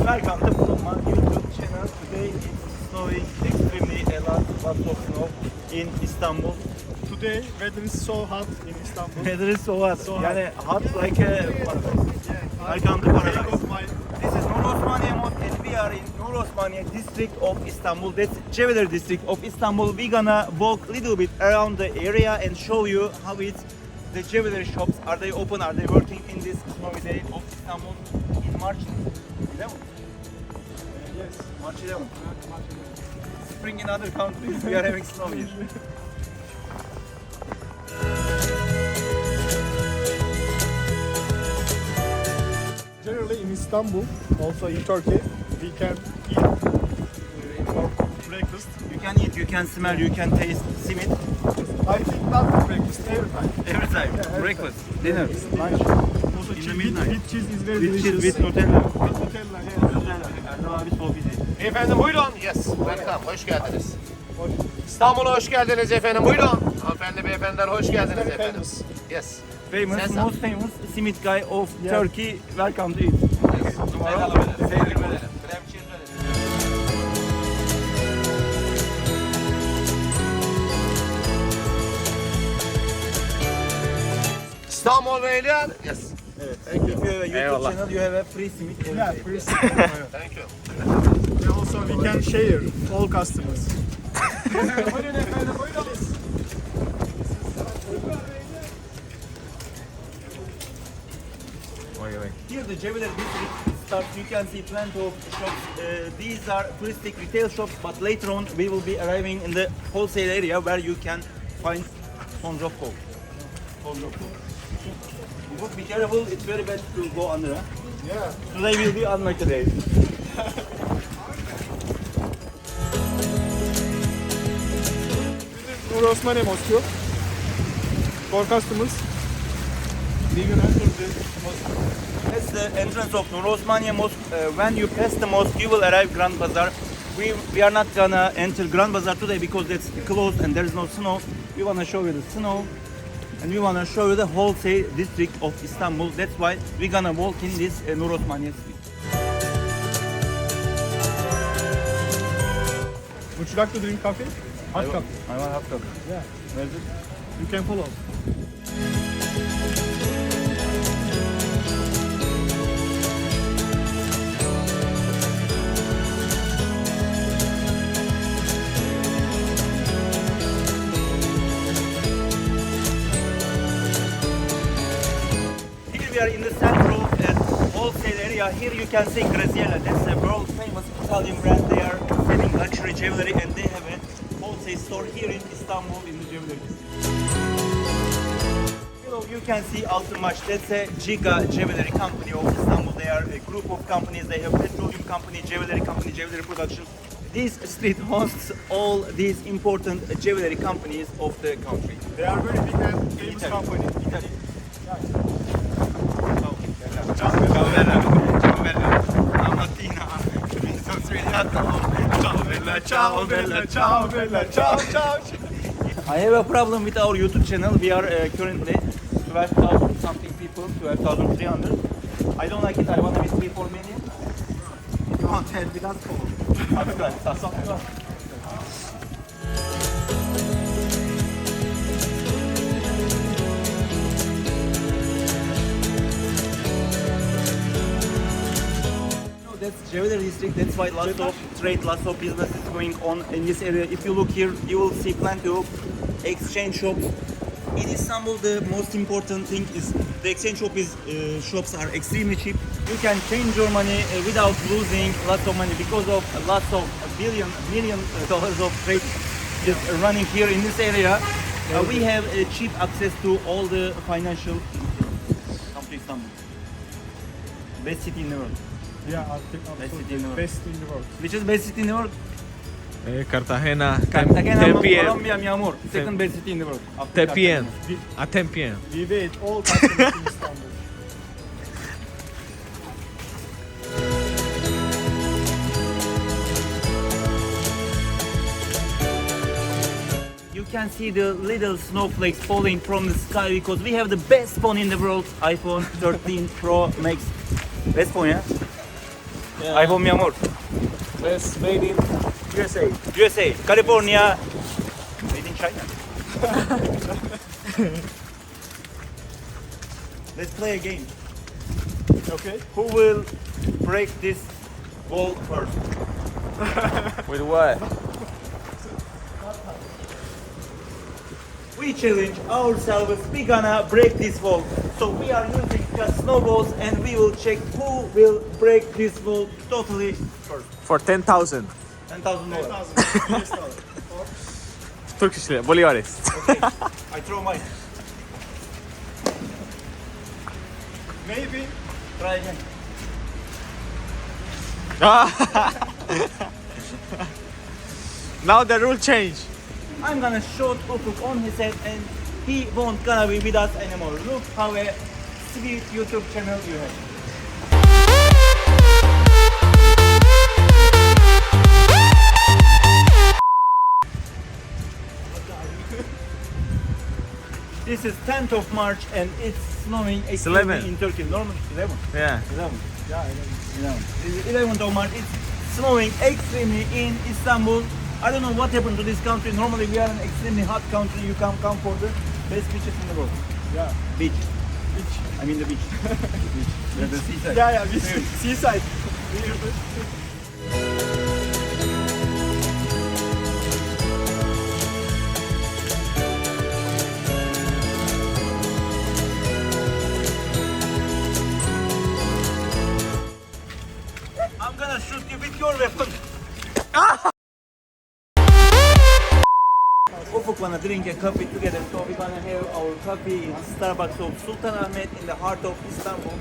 Welcome to Bulunmaz YouTube channel. Today it's snowing extremely a lot of snow in Istanbul. Today weather is so hot in Istanbul. Weather is so hot. So Yani hot like a paradise. Welcome to paradise. This is Nur Osmaniye Mosque and we are in Nur Osmaniye district of Istanbul. That's Cevizleri district of Istanbul. We're gonna walk a little bit around the area and show you how it's the Cevizleri shops. Are they open? Are they working in this snowy day of Istanbul in March 11th? Yes. March 11th. Spring in other countries, we are having snow here. Generally in Istanbul, also in Turkey, we can eat for breakfast. You can eat, you can smell, you can taste simit I think not breakfast every time. every time. Yeah, every Breakfast, dinner, Lunch. Also In the cheese, midnight. with cheese is very with cheese, delicious. with Nutella. With Nutella, yeah. Nutella. Erdal abi so busy. Efendim buyurun. Yes, welcome. Hoş geldiniz. İstanbul'a hoş geldiniz efendim. Buyurun. Hanımefendi, beyefendiler hoş geldiniz Very efendim. famous. Yes. Famous, Sesam. most famous simit guy of Yeah. Turkey. Welcome to it. Eyvallah verelim. Sevgilim verelim. Krem cheese verelim. İstanbul Beyliğin. Yes. If you have a YouTube Eyvallah. channel, you have a free simit every Yeah, day. first. Thank you. And also we can share all customers. Buyurun efendim, buyurun. Here the Cevizleri district starts. You can see plenty of shops. These are touristic retail shops, but later on we will be arriving in the wholesale area where you can find tons of coal. Tons of coal. You must be careful. It's very bad to go under. Huh? Yeah. Today will be unlucky day. Nur Osmaniye Mosque. For customers, we will enter the mosque. That's the entrance of Nur Osmaniye Mosque. When you pass the mosque, you will arrive Grand Bazaar. We are not gonna enter Grand Bazaar today because it's closed and there is no snow. We wanna show you the snow and we wanna show you the wholesale district of Istanbul. That's why we're gonna walk in this Nur Osmaniye street. Would you like to drink coffee? Hot coffee. I want hot coffee. Yeah. Where is it? You can follow. Here we are in the central wholesale area. Here you can see Graziella. That's a world famous Italian brand. They are selling luxury jewelry and they have a wholesale store here in Istanbul in the jewelry district. Below you can see Altınbaş. That's a Giga jewelry company of Istanbul. They are a group of companies. They have petroleum company, jewelry production. This street hosts all these important jewelry companies of the country. They are very big and famous Italy. company. Italy. Ciao bella, ciao bella, ciao ciao. I have a problem with our YouTube channel. We are currently 12,000 something people, 12,300. I don't like it. I want to be 3-4 million. If you want to help with us, call. Subscribe. Subscribe. That's Cevizleri district. That's why lots of trade, lots of business is going on in this area. If you look here, you will see plenty of exchange shops. In Istanbul, the most important thing is the exchange shops are extremely cheap. You can change your money without losing lots of money because of lots of million dollars of trade is running here in this area. We have cheap access to all the financial. Come to Istanbul, best city in the world. Yeah, I think Best city absolutely in the world. best in the world. Which is best city in the world? Cartagena, Cartagena, Tempien, Colombia, mi amor. Second best city in the world. after Tempien, Cartagena. Tempien. We wait all customers in Istanbul. You can see the little snowflakes falling from the sky because we have the best phone in the world, iPhone 13 Pro Max. Best phone, yeah? iPhone, mi amor. Yes, made in USA. USA, California. Made in China. Let's play a game. Okay. Who will break this wall first? With what? We challenge ourselves. We gonna break this wall. So we are using just snowballs, and we will check who will break this wall totally first. For 10,000 $10,000. Turkish lira, bolivares. Okay, I throw mine. Maybe. Try again. Now the rule change. I'm gonna shoot Ufuk on his head, and he won't gonna be with us anymore. Look how a sweet YouTube channel you have. This is 10th of March and it's snowing extremely 11. in Turkey. Normal 11. Yeah. 11. Yeah, 11. This is 11th of March. It's snowing extremely in Istanbul. I don't know what happened to this country. Normally we are an extremely hot country. You come for the best beaches in the world. Yeah. Beach. I mean the beach. Beach. The seaside. Yeah, beach. Seaside. I'm gonna shoot you with your weapon. Ufuk wanna drink a coffee together, so we're gonna have our coffee in Starbucks of Sultanahmet in the heart of Istanbul.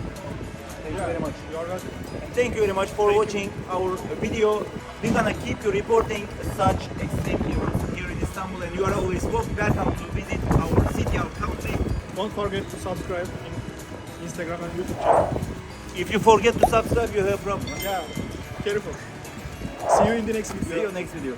Thank you very much. You're welcome. Thank you very much for watching our video. We're gonna keep you reporting such extreme events here in Istanbul, and you are always welcome to visit our city, our country. Don't forget to subscribe in Instagram and YouTube channel. If you forget to subscribe, you have a problem. Yeah, careful. See you in the next video. See you next video.